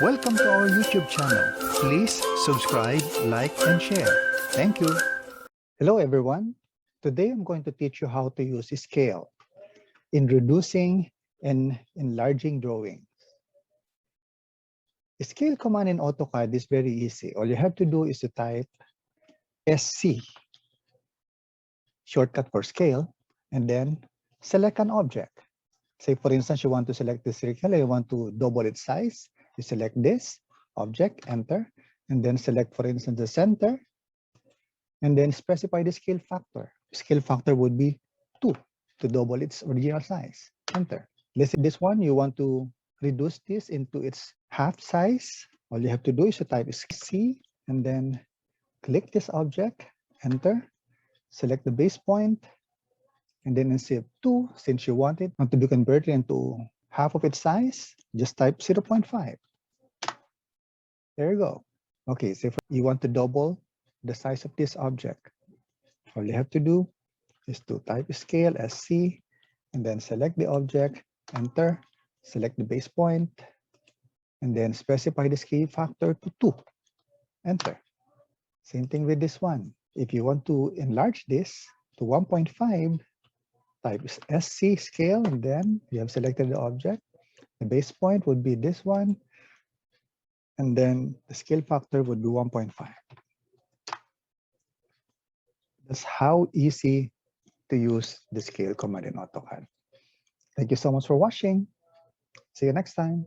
Welcome to our YouTube channel. Please subscribe, like, and share. Thank you. Hello everyone. Today I'm going to teach you how to use scale in reducing and enlarging drawings. The scale command in AutoCAD is very easy. All you have to do is to type SC, shortcut for scale, and then select an object. Say, for instance, you want to select this circle, you want to double its size. You select this object, enter, and then select, for instance, the center, and then specify the scale factor. Scale factor would be 2 to double its original size. Enter. Let's say this one, you want to reduce this into its half size. All you have to do is to type C, and then click this object, enter, select the base point, and then instead of 2, since you want it to be converted into half of its size, just type 0.5. There you go. Okay, so if you want to double the size of this object, all you have to do is to type scale as C, and then select the object, enter, select the base point, and then specify the scale factor to 2, enter. Same thing with this one. If you want to enlarge this to 1.5, type SC scale, and then you have selected the object. The base point would be this one, and then the scale factor would be 1.5. That's how easy to use the scale command in AutoCAD. Thank you so much for watching. See you next time.